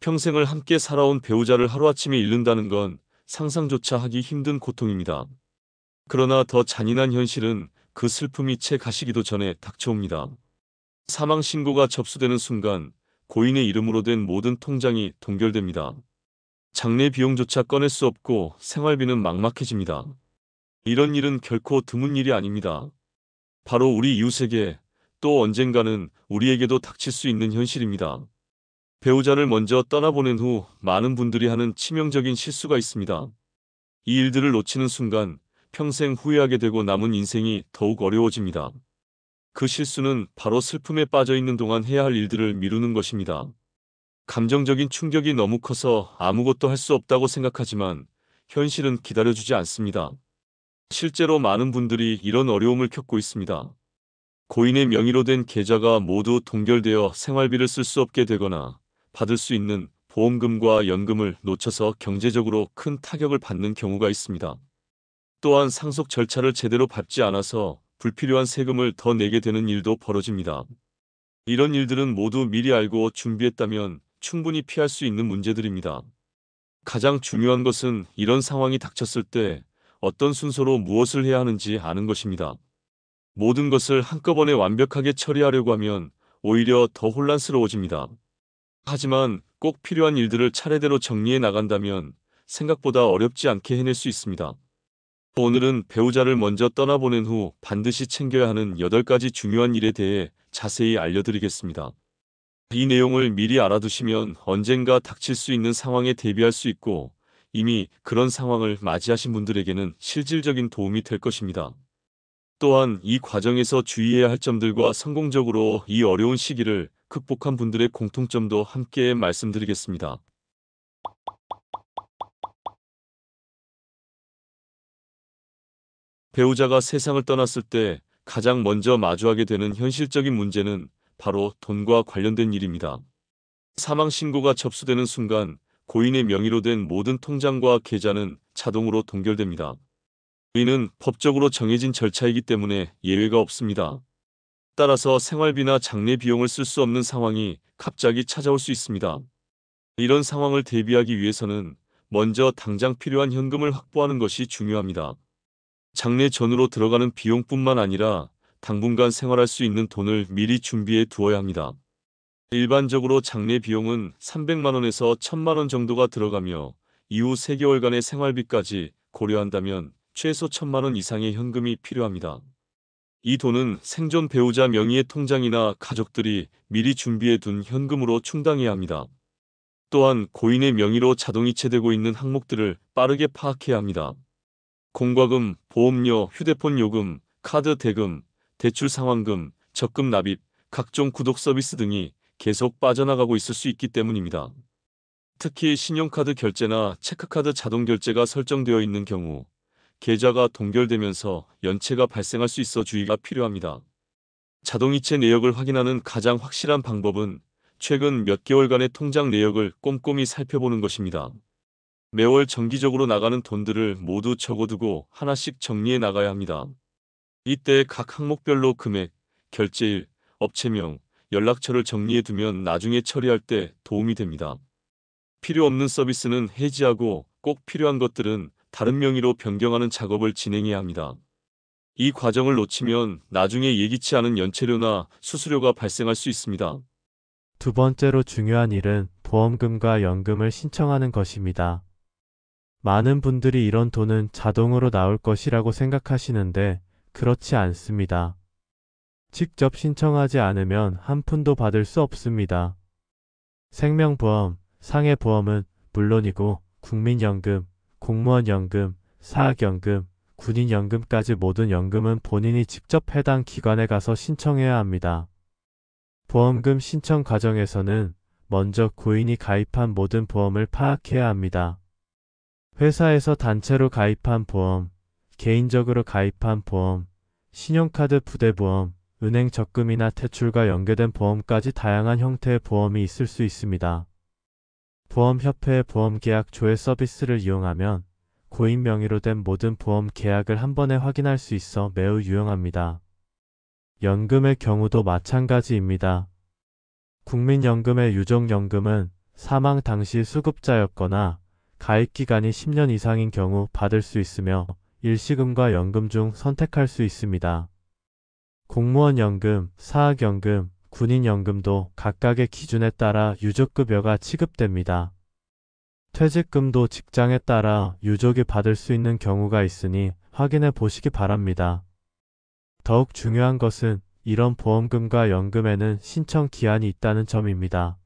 평생을 함께 살아온 배우자를 하루아침에 잃는다는 건 상상조차 하기 힘든 고통입니다. 그러나 더 잔인한 현실은 그 슬픔이 채 가시기도 전에 닥쳐옵니다. 사망 신고가 접수되는 순간 고인의 이름으로 된 모든 통장이 동결됩니다. 장례 비용조차 꺼낼 수 없고 생활비는 막막해집니다. 이런 일은 결코 드문 일이 아닙니다. 바로 우리 이웃에게 또 언젠가는 우리에게도 닥칠 수 있는 현실입니다. 배우자를 먼저 떠나보낸 후 많은 분들이 하는 치명적인 실수가 있습니다. 이 일들을 놓치는 순간 평생 후회하게 되고 남은 인생이 더욱 어려워집니다. 그 실수는 바로 슬픔에 빠져 있는 동안 해야 할 일들을 미루는 것입니다. 감정적인 충격이 너무 커서 아무것도 할 수 없다고 생각하지만 현실은 기다려주지 않습니다. 실제로 많은 분들이 이런 어려움을 겪고 있습니다. 고인의 명의로 된 계좌가 모두 동결되어 생활비를 쓸 수 없게 되거나 받을 수 있는 보험금과 연금을 놓쳐서 경제적으로 큰 타격을 받는 경우가 있습니다. 또한 상속 절차를 제대로 밟지 않아서 불필요한 세금을 더 내게 되는 일도 벌어집니다. 이런 일들은 모두 미리 알고 준비했다면 충분히 피할 수 있는 문제들입니다. 가장 중요한 것은 이런 상황이 닥쳤을 때 어떤 순서로 무엇을 해야 하는지 아는 것입니다. 모든 것을 한꺼번에 완벽하게 처리하려고 하면 오히려 더 혼란스러워집니다. 하지만 꼭 필요한 일들을 차례대로 정리해 나간다면 생각보다 어렵지 않게 해낼 수 있습니다. 오늘은 배우자를 먼저 떠나보낸 후 반드시 챙겨야 하는 8가지 중요한 일에 대해 자세히 알려드리겠습니다. 이 내용을 미리 알아두시면 언젠가 닥칠 수 있는 상황에 대비할 수 있고 이미 그런 상황을 맞이하신 분들에게는 실질적인 도움이 될 것입니다. 또한 이 과정에서 주의해야 할 점들과 성공적으로 이 어려운 시기를 극복한 분들의 공통점도 함께 말씀드리겠습니다. 배우자가 세상을 떠났을 때 가장 먼저 마주하게 되는 현실적인 문제는 바로 돈과 관련된 일입니다. 사망 신고가 접수되는 순간 고인의 명의로 된 모든 통장과 계좌는 자동으로 동결됩니다. 이는 법적으로 정해진 절차이기 때문에 예외가 없습니다. 따라서 생활비나 장례 비용을 쓸 수 없는 상황이 갑자기 찾아올 수 있습니다. 이런 상황을 대비하기 위해서는 먼저 당장 필요한 현금을 확보하는 것이 중요합니다. 장례 전후로 들어가는 비용뿐만 아니라 당분간 생활할 수 있는 돈을 미리 준비해 두어야 합니다. 일반적으로 장례 비용은 300만 원에서 1000만 원 정도가 들어가며 이후 3개월간의 생활비까지 고려한다면 최소 1000만 원 이상의 현금이 필요합니다. 이 돈은 생존 배우자 명의의 통장이나 가족들이 미리 준비해 둔 현금으로 충당해야 합니다. 또한 고인의 명의로 자동이체되고 있는 항목들을 빠르게 파악해야 합니다. 공과금, 보험료, 휴대폰 요금, 카드 대금, 대출 상환금, 적금 납입, 각종 구독 서비스 등이 계속 빠져나가고 있을 수 있기 때문입니다. 특히 신용카드 결제나 체크카드 자동 결제가 설정되어 있는 경우 계좌가 동결되면서 연체가 발생할 수 있어 주의가 필요합니다. 자동이체 내역을 확인하는 가장 확실한 방법은 최근 몇 개월간의 통장 내역을 꼼꼼히 살펴보는 것입니다. 매월 정기적으로 나가는 돈들을 모두 적어두고 하나씩 정리해 나가야 합니다. 이때 각 항목별로 금액, 결제일, 업체명, 연락처를 정리해 두면 나중에 처리할 때 도움이 됩니다. 필요 없는 서비스는 해지하고 꼭 필요한 것들은 다른 명의로 변경하는 작업을 진행해야 합니다. 이 과정을 놓치면 나중에 예기치 않은 연체료나 수수료가 발생할 수 있습니다. 두 번째로 중요한 일은 보험금과 연금을 신청하는 것입니다. 많은 분들이 이런 돈은 자동으로 나올 것이라고 생각하시는데 그렇지 않습니다. 직접 신청하지 않으면 한 푼도 받을 수 없습니다. 생명보험, 상해보험은 물론이고 국민연금, 공무원연금, 사학연금, 군인연금까지 모든 연금은 본인이 직접 해당 기관에 가서 신청해야 합니다. 보험금 신청 과정에서는 먼저 고인이 가입한 모든 보험을 파악해야 합니다. 회사에서 단체로 가입한 보험, 개인적으로 가입한 보험, 신용카드 부대보험, 은행 적금이나 대출과 연계된 보험까지 다양한 형태의 보험이 있을 수 있습니다. 보험협회의 보험계약 조회 서비스를 이용하면 고인 명의로 된 모든 보험 계약을 한 번에 확인할 수 있어 매우 유용합니다. 연금의 경우도 마찬가지입니다. 국민연금의 유족연금은 사망 당시 수급자였거나 가입기간이 10년 이상인 경우 받을 수 있으며 일시금과 연금 중 선택할 수 있습니다. 공무원연금, 사학연금, 군인연금도 각각의 기준에 따라 유족급여가 지급됩니다. 퇴직금도 직장에 따라 유족이 받을 수 있는 경우가 있으니 확인해 보시기 바랍니다. 더욱 중요한 것은 이런 보험금과 연금에는 신청 기한이 있다는 점입니다.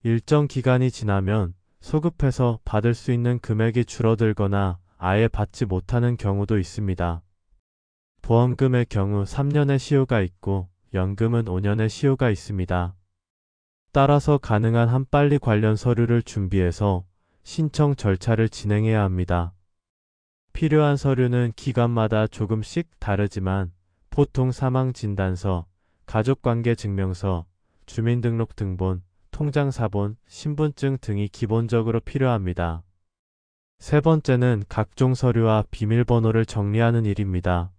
일정 기간이 지나면 소급해서 받을 수 있는 금액이 줄어들거나 아예 받지 못하는 경우도 있습니다. 보험금의 경우 3년의 시효가 있고 연금은 5년의 시효가 있습니다. 따라서 가능한 한 빨리 관련 서류를 준비해서 신청 절차를 진행해야 합니다. 필요한 서류는 기관마다 조금씩 다르지만 보통 사망진단서, 가족관계증명서, 주민등록등본, 통장사본, 신분증 등이 기본적으로 필요합니다. 세 번째는 각종 서류와 비밀번호를 정리하는 일입니다.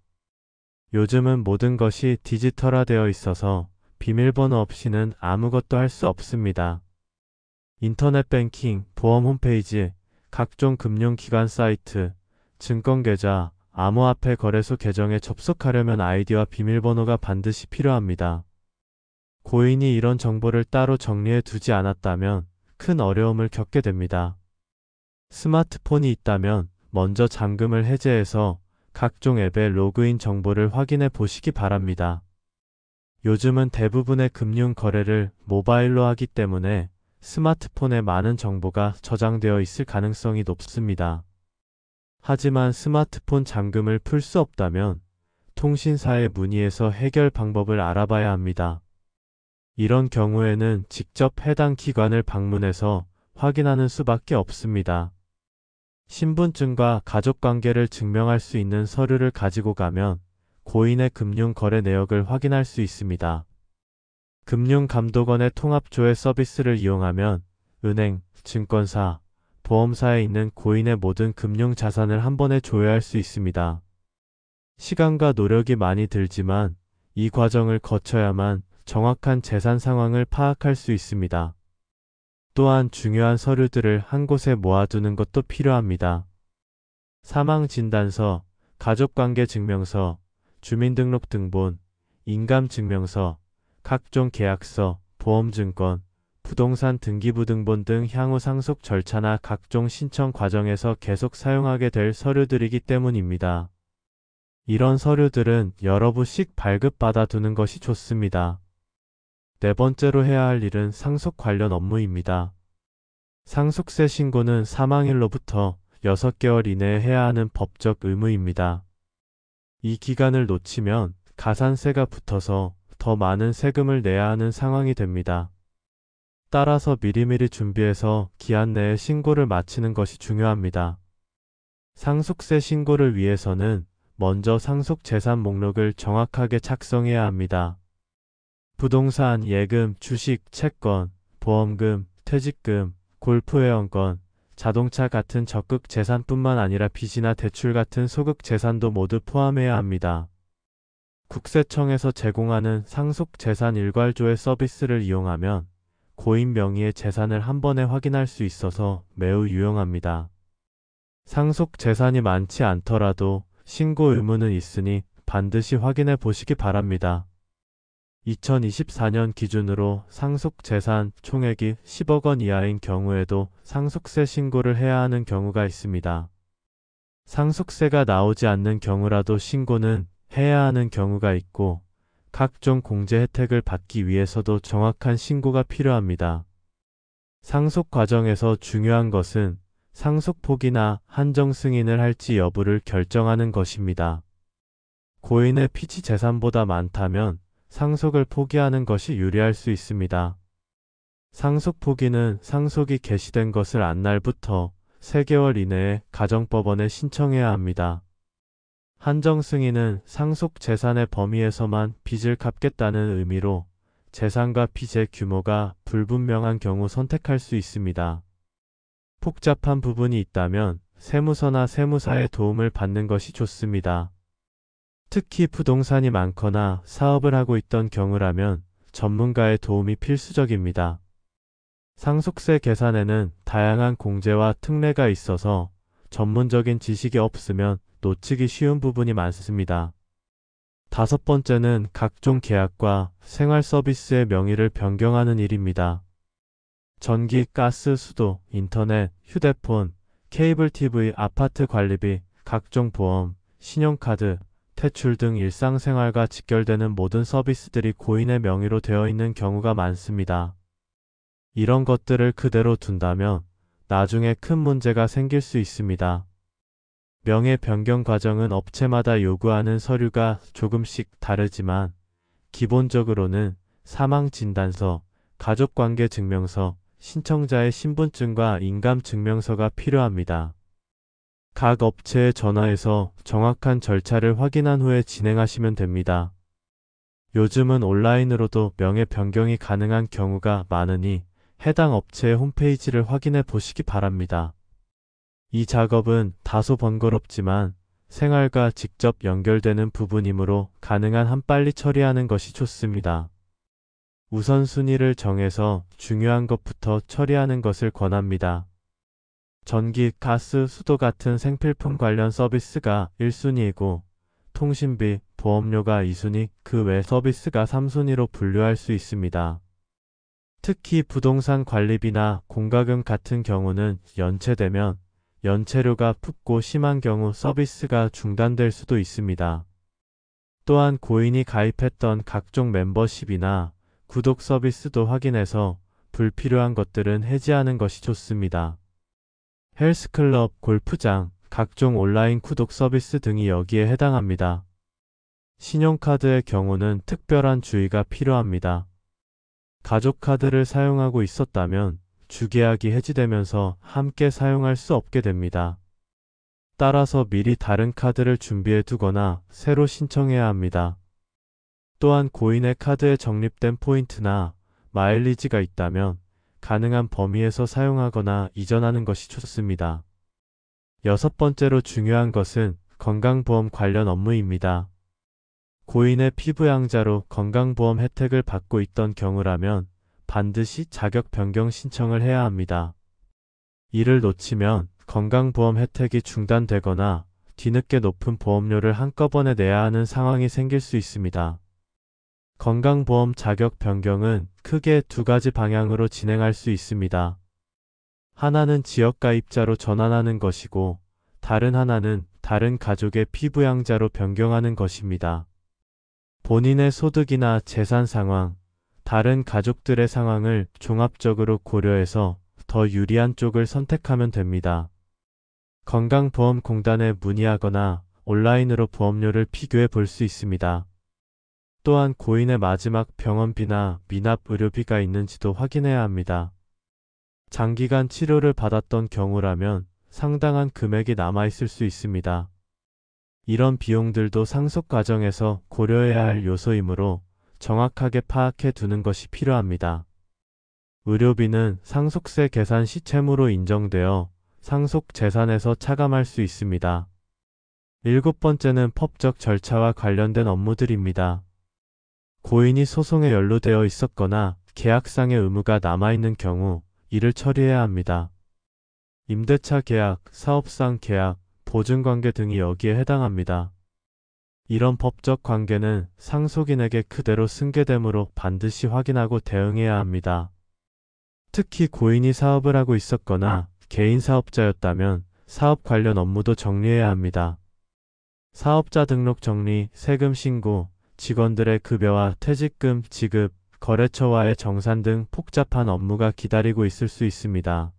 요즘은 모든 것이 디지털화되어 있어서 비밀번호 없이는 아무것도 할 수 없습니다. 인터넷 뱅킹, 보험 홈페이지, 각종 금융기관 사이트, 증권계좌, 암호화폐 거래소 계정에 접속하려면 아이디와 비밀번호가 반드시 필요합니다. 고인이 이런 정보를 따로 정리해 두지 않았다면 큰 어려움을 겪게 됩니다. 스마트폰이 있다면 먼저 잠금을 해제해서 각종 앱의 로그인 정보를 확인해 보시기 바랍니다. 요즘은 대부분의 금융 거래를 모바일로 하기 때문에 스마트폰에 많은 정보가 저장되어 있을 가능성이 높습니다. 하지만 스마트폰 잠금을 풀 수 없다면 통신사에 문의해서 해결 방법을 알아봐야 합니다. 이런 경우에는 직접 해당 기관을 방문해서 확인하는 수밖에 없습니다. 신분증과 가족관계를 증명할 수 있는 서류를 가지고 가면 고인의 금융 거래 내역을 확인할 수 있습니다. 금융감독원의 통합조회 서비스를 이용하면 은행, 증권사, 보험사에 있는 고인의 모든 금융 자산을 한 번에 조회할 수 있습니다. 시간과 노력이 많이 들지만 이 과정을 거쳐야만 정확한 재산 상황을 파악할 수 있습니다. 또한 중요한 서류들을 한 곳에 모아두는 것도 필요합니다. 사망진단서, 가족관계증명서, 주민등록등본, 인감증명서, 각종 계약서, 보험증권, 부동산 등기부등본 등 향후 상속 절차나 각종 신청 과정에서 계속 사용하게 될 서류들이기 때문입니다. 이런 서류들은 여러 부씩 발급받아 두는 것이 좋습니다. 네 번째로 해야 할 일은 상속 관련 업무입니다. 상속세 신고는 사망일로부터 6개월 이내에 해야 하는 법적 의무입니다. 이 기간을 놓치면 가산세가 붙어서 더 많은 세금을 내야 하는 상황이 됩니다. 따라서 미리미리 준비해서 기한 내에 신고를 마치는 것이 중요합니다. 상속세 신고를 위해서는 먼저 상속재산 목록을 정확하게 작성해야 합니다. 부동산, 예금, 주식, 채권, 보험금, 퇴직금, 골프회원권, 자동차 같은 적극 재산뿐만 아니라 빚이나 대출 같은 소극 재산도 모두 포함해야 합니다. 국세청에서 제공하는 상속재산 일괄조회 서비스를 이용하면 고인 명의의 재산을 한 번에 확인할 수 있어서 매우 유용합니다. 상속재산이 많지 않더라도 신고 의무는 있으니 반드시 확인해 보시기 바랍니다. 2024년 기준으로 상속재산 총액이 10억 원 이하인 경우에도 상속세 신고를 해야 하는 경우가 있습니다. 상속세가 나오지 않는 경우라도 신고는 해야 하는 경우가 있고 각종 공제 혜택을 받기 위해서도 정확한 신고가 필요합니다. 상속 과정에서 중요한 것은 상속 포기나 한정 승인을 할지 여부를 결정하는 것입니다. 고인의 피치 재산보다 많다면 상속을 포기하는 것이 유리할 수 있습니다. 상속 포기는 상속이 개시된 것을 안 날부터 3개월 이내에 가정법원에 신청해야 합니다. 한정 승인은 상속 재산의 범위에서만 빚을 갚겠다는 의미로 재산과 빚의 규모가 불분명한 경우 선택할 수 있습니다. 복잡한 부분이 있다면 세무서나 세무사의 도움을 받는 것이 좋습니다. 특히 부동산이 많거나 사업을 하고 있던 경우라면 전문가의 도움이 필수적입니다. 상속세 계산에는 다양한 공제와 특례가 있어서 전문적인 지식이 없으면 놓치기 쉬운 부분이 많습니다. 다섯 번째는 각종 계약과 생활 서비스의 명의를 변경하는 일입니다. 전기, 가스, 수도, 인터넷, 휴대폰, 케이블 TV, 아파트 관리비, 각종 보험, 신용카드, 대출 등 일상생활과 직결되는 모든 서비스들이 고인의 명의로 되어 있는 경우가 많습니다. 이런 것들을 그대로 둔다면 나중에 큰 문제가 생길 수 있습니다. 명예 변경 과정은 업체마다 요구하는 서류가 조금씩 다르지만 기본적으로는 사망진단서, 가족관계 증명서, 신청자의 신분증과 인감증명서가 필요합니다. 각 업체에 전화해서 정확한 절차를 확인한 후에 진행하시면 됩니다. 요즘은 온라인으로도 명예 변경이 가능한 경우가 많으니 해당 업체의 홈페이지를 확인해 보시기 바랍니다. 이 작업은 다소 번거롭지만 생활과 직접 연결되는 부분이므로 가능한 한 빨리 처리하는 것이 좋습니다. 우선순위를 정해서 중요한 것부터 처리하는 것을 권합니다. 전기, 가스, 수도 같은 생필품 관련 서비스가 1순위이고 통신비, 보험료가 2순위, 그 외 서비스가 3순위로 분류할 수 있습니다. 특히 부동산 관리비나 공과금 같은 경우는 연체되면 연체료가 붙고 심한 경우 서비스가 중단될 수도 있습니다. 또한 고인이 가입했던 각종 멤버십이나 구독 서비스도 확인해서 불필요한 것들은 해지하는 것이 좋습니다. 헬스클럽, 골프장, 각종 온라인 구독 서비스 등이 여기에 해당합니다. 신용카드의 경우는 특별한 주의가 필요합니다. 가족카드를 사용하고 있었다면 주계약이 해지되면서 함께 사용할 수 없게 됩니다. 따라서 미리 다른 카드를 준비해 두거나 새로 신청해야 합니다. 또한 고인의 카드에 적립된 포인트나 마일리지가 있다면 가능한 범위에서 사용하거나 이전하는 것이 좋습니다. 여섯 번째로 중요한 것은 건강보험 관련 업무입니다. 고인의 피부양자로 건강보험 혜택을 받고 있던 경우라면 반드시 자격 변경 신청을 해야 합니다. 이를 놓치면 건강보험 혜택이 중단되거나 뒤늦게 높은 보험료를 한꺼번에 내야 하는 상황이 생길 수 있습니다. 건강보험 자격 변경은 크게 두 가지 방향으로 진행할 수 있습니다. 하나는 지역가입자로 전환하는 것이고 다른 하나는 다른 가족의 피부양자로 변경하는 것입니다. 본인의 소득이나 재산 상황, 다른 가족들의 상황을 종합적으로 고려해서 더 유리한 쪽을 선택하면 됩니다. 건강보험공단에 문의하거나 온라인으로 보험료를 비교해 볼 수 있습니다. 또한 고인의 마지막 병원비나 미납 의료비가 있는지도 확인해야 합니다. 장기간 치료를 받았던 경우라면 상당한 금액이 남아있을 수 있습니다. 이런 비용들도 상속 과정에서 고려해야 할 요소이므로 정확하게 파악해 두는 것이 필요합니다. 의료비는 상속세 계산 시 채무로 인정되어 상속 재산에서 차감할 수 있습니다. 일곱 번째는 법적 절차와 관련된 업무들입니다. 고인이 소송에 연루되어 있었거나 계약상의 의무가 남아있는 경우 이를 처리해야 합니다. 임대차 계약, 사업상 계약, 보증관계 등이 여기에 해당합니다. 이런 법적 관계는 상속인에게 그대로 승계되므로 반드시 확인하고 대응해야 합니다. 특히 고인이 사업을 하고 있었거나 개인 사업자였다면 사업 관련 업무도 정리해야 합니다. 사업자 등록 정리, 세금 신고, 직원들의 급여와 퇴직금 지급, 거래처와의 정산 등 복잡한 업무가 기다리고 있을 수 있습니다.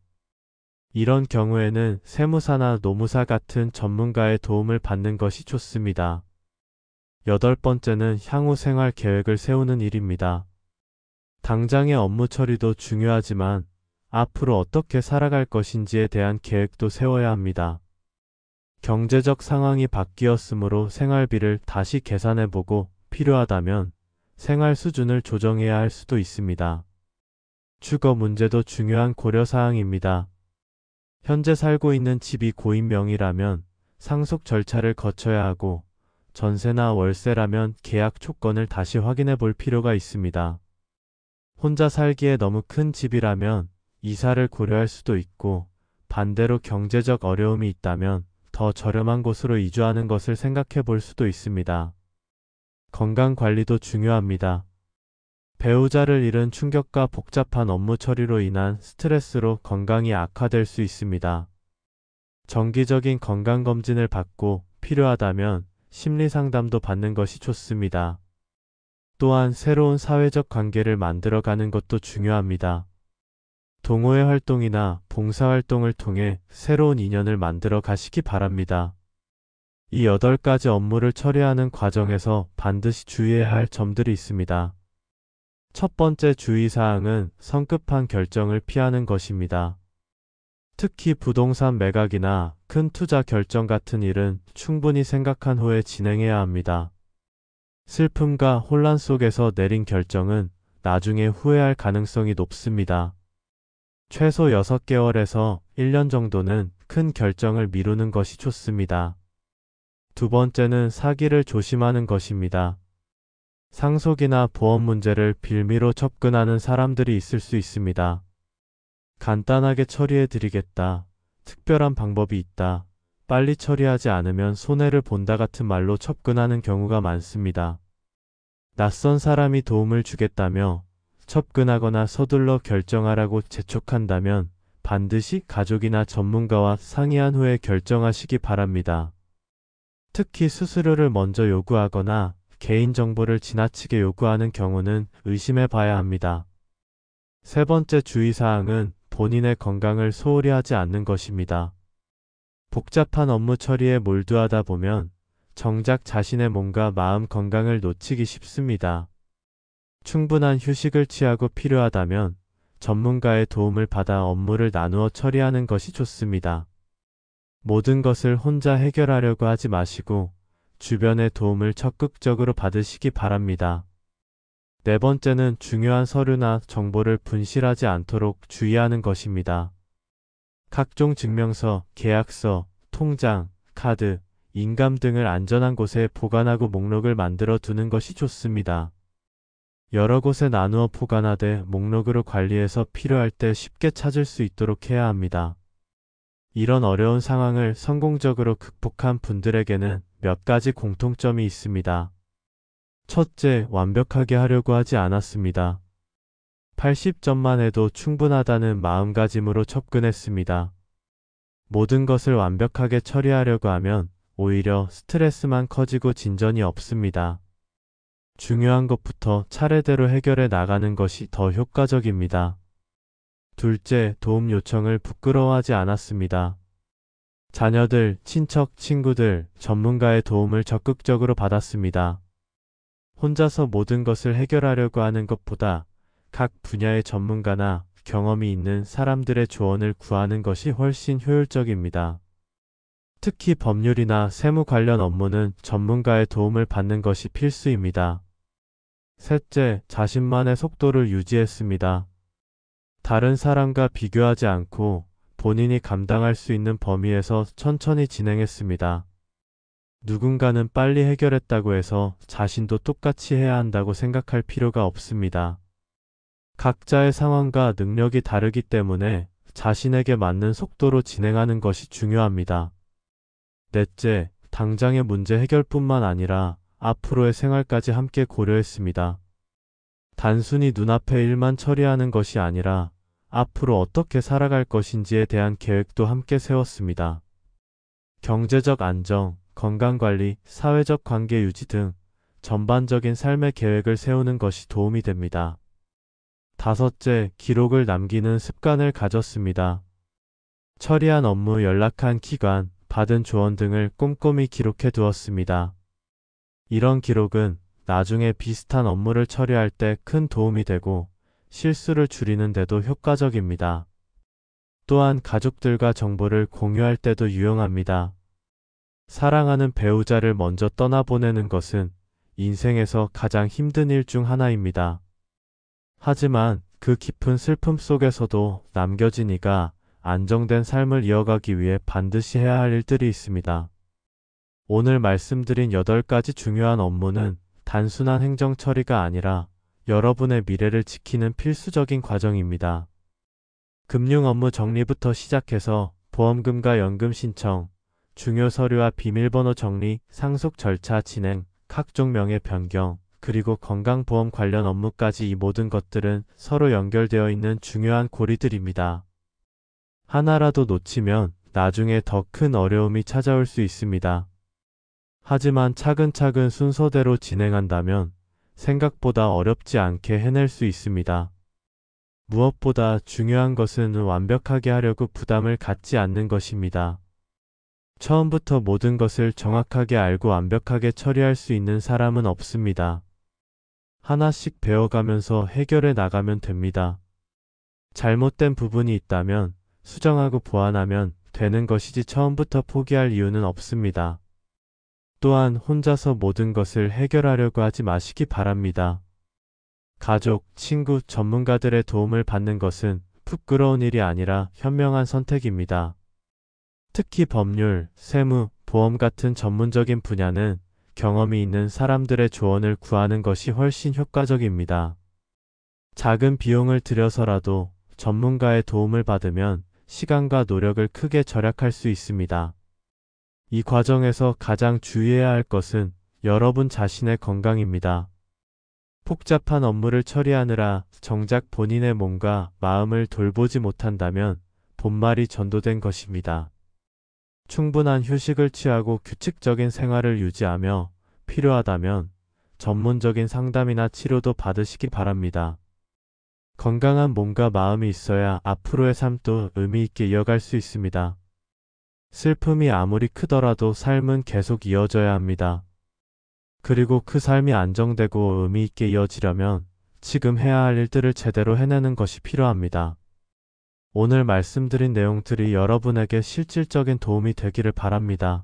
이런 경우에는 세무사나 노무사 같은 전문가의 도움을 받는 것이 좋습니다. 여덟 번째는 향후 생활 계획을 세우는 일입니다. 당장의 업무 처리도 중요하지만 앞으로 어떻게 살아갈 것인지에 대한 계획도 세워야 합니다. 경제적 상황이 바뀌었으므로 생활비를 다시 계산해보고 필요하다면 생활 수준을 조정해야 할 수도 있습니다. 주거 문제도 중요한 고려사항입니다. 현재 살고 있는 집이 고인 명의라면 상속 절차를 거쳐야 하고 전세나 월세라면 계약 조건을 다시 확인해 볼 필요가 있습니다. 혼자 살기에 너무 큰 집이라면 이사를 고려할 수도 있고, 반대로 경제적 어려움이 있다면 더 저렴한 곳으로 이주하는 것을 생각해 볼 수도 있습니다. 건강 관리도 중요합니다. 배우자를 잃은 충격과 복잡한 업무 처리로 인한 스트레스로 건강이 악화될 수 있습니다. 정기적인 건강검진을 받고 필요하다면 심리 상담도 받는 것이 좋습니다. 또한 새로운 사회적 관계를 만들어가는 것도 중요합니다. 동호회 활동이나 봉사활동을 통해 새로운 인연을 만들어 가시기 바랍니다. 이 8가지 업무를 처리하는 과정에서 반드시 주의해야 할 점들이 있습니다. 첫 번째 주의사항은 성급한 결정을 피하는 것입니다. 특히 부동산 매각이나 큰 투자 결정 같은 일은 충분히 생각한 후에 진행해야 합니다. 슬픔과 혼란 속에서 내린 결정은 나중에 후회할 가능성이 높습니다. 최소 6개월에서 1년 정도는 큰 결정을 미루는 것이 좋습니다. 두 번째는 사기를 조심하는 것입니다. 상속이나 보험 문제를 빌미로 접근하는 사람들이 있을 수 있습니다. 간단하게 처리해 드리겠다. 특별한 방법이 있다. 빨리 처리하지 않으면 손해를 본다 같은 말로 접근하는 경우가 많습니다. 낯선 사람이 도움을 주겠다며 접근하거나 서둘러 결정하라고 재촉한다면 반드시 가족이나 전문가와 상의한 후에 결정하시기 바랍니다. 특히 수수료를 먼저 요구하거나 개인정보를 지나치게 요구하는 경우는 의심해 봐야 합니다. 세 번째 주의사항은 본인의 건강을 소홀히 하지 않는 것입니다. 복잡한 업무 처리에 몰두하다 보면 정작 자신의 몸과 마음 건강을 놓치기 쉽습니다. 충분한 휴식을 취하고 필요하다면 전문가의 도움을 받아 업무를 나누어 처리하는 것이 좋습니다. 모든 것을 혼자 해결하려고 하지 마시고 주변의 도움을 적극적으로 받으시기 바랍니다. 네 번째는 중요한 서류나 정보를 분실하지 않도록 주의하는 것입니다. 각종 증명서, 계약서, 통장, 카드, 인감 등을 안전한 곳에 보관하고 목록을 만들어 두는 것이 좋습니다. 여러 곳에 나누어 보관하되 목록으로 관리해서 필요할 때 쉽게 찾을 수 있도록 해야 합니다. 이런 어려운 상황을 성공적으로 극복한 분들에게는 몇 가지 공통점이 있습니다. 첫째, 완벽하게 하려고 하지 않았습니다. 80점만 해도 충분하다는 마음가짐으로 접근했습니다. 모든 것을 완벽하게 처리하려고 하면 오히려 스트레스만 커지고 진전이 없습니다. 중요한 것부터 차례대로 해결해 나가는 것이 더 효과적입니다. 둘째, 도움 요청을 부끄러워하지 않았습니다. 자녀들, 친척, 친구들, 전문가의 도움을 적극적으로 받았습니다. 혼자서 모든 것을 해결하려고 하는 것보다 각 분야의 전문가나 경험이 있는 사람들의 조언을 구하는 것이 훨씬 효율적입니다. 특히 법률이나 세무 관련 업무는 전문가의 도움을 받는 것이 필수입니다. 셋째, 자신만의 속도를 유지했습니다. 다른 사람과 비교하지 않고 본인이 감당할 수 있는 범위에서 천천히 진행했습니다. 누군가는 빨리 해결했다고 해서 자신도 똑같이 해야 한다고 생각할 필요가 없습니다. 각자의 상황과 능력이 다르기 때문에 자신에게 맞는 속도로 진행하는 것이 중요합니다. 넷째, 당장의 문제 해결뿐만 아니라 앞으로의 생활까지 함께 고려했습니다. 단순히 눈앞의 일만 처리하는 것이 아니라 앞으로 어떻게 살아갈 것인지에 대한 계획도 함께 세웠습니다. 경제적 안정, 건강관리, 사회적 관계 유지 등 전반적인 삶의 계획을 세우는 것이 도움이 됩니다. 다섯째, 기록을 남기는 습관을 가졌습니다. 처리한 업무, 연락한 기관, 받은 조언 등을 꼼꼼히 기록해 두었습니다. 이런 기록은 나중에 비슷한 업무를 처리할 때 큰 도움이 되고 실수를 줄이는 데도 효과적입니다. 또한 가족들과 정보를 공유할 때도 유용합니다. 사랑하는 배우자를 먼저 떠나보내는 것은 인생에서 가장 힘든 일 중 하나입니다. 하지만 그 깊은 슬픔 속에서도 남겨진 이가 안정된 삶을 이어가기 위해 반드시 해야 할 일들이 있습니다. 오늘 말씀드린 8가지 중요한 업무는 단순한 행정 처리가 아니라 여러분의 미래를 지키는 필수적인 과정입니다. 금융 업무 정리부터 시작해서 보험금과 연금 신청, 중요 서류와 비밀번호 정리, 상속 절차 진행, 각종 명의 변경, 그리고 건강보험 관련 업무까지 이 모든 것들은 서로 연결되어 있는 중요한 고리들입니다. 하나라도 놓치면 나중에 더 큰 어려움이 찾아올 수 있습니다. 하지만 차근차근 순서대로 진행한다면 생각보다 어렵지 않게 해낼 수 있습니다. 무엇보다 중요한 것은 완벽하게 하려고 부담을 갖지 않는 것입니다. 처음부터 모든 것을 정확하게 알고 완벽하게 처리할 수 있는 사람은 없습니다. 하나씩 배워가면서 해결해 나가면 됩니다. 잘못된 부분이 있다면 수정하고 보완하면 되는 것이지 처음부터 포기할 이유는 없습니다. 또한 혼자서 모든 것을 해결하려고 하지 마시기 바랍니다. 가족, 친구, 전문가들의 도움을 받는 것은 부끄러운 일이 아니라 현명한 선택입니다. 특히 법률, 세무, 보험 같은 전문적인 분야는 경험이 있는 사람들의 조언을 구하는 것이 훨씬 효과적입니다. 작은 비용을 들여서라도 전문가의 도움을 받으면 시간과 노력을 크게 절약할 수 있습니다. 이 과정에서 가장 주의해야 할 것은 여러분 자신의 건강입니다. 복잡한 업무를 처리하느라 정작 본인의 몸과 마음을 돌보지 못한다면 본말이 전도된 것입니다. 충분한 휴식을 취하고 규칙적인 생활을 유지하며 필요하다면 전문적인 상담이나 치료도 받으시기 바랍니다. 건강한 몸과 마음이 있어야 앞으로의 삶도 의미 있게 이어갈 수 있습니다. 슬픔이 아무리 크더라도 삶은 계속 이어져야 합니다. 그리고 그 삶이 안정되고 의미 있게 이어지려면 지금 해야 할 일들을 제대로 해내는 것이 필요합니다. 오늘 말씀드린 내용들이 여러분에게 실질적인 도움이 되기를 바랍니다.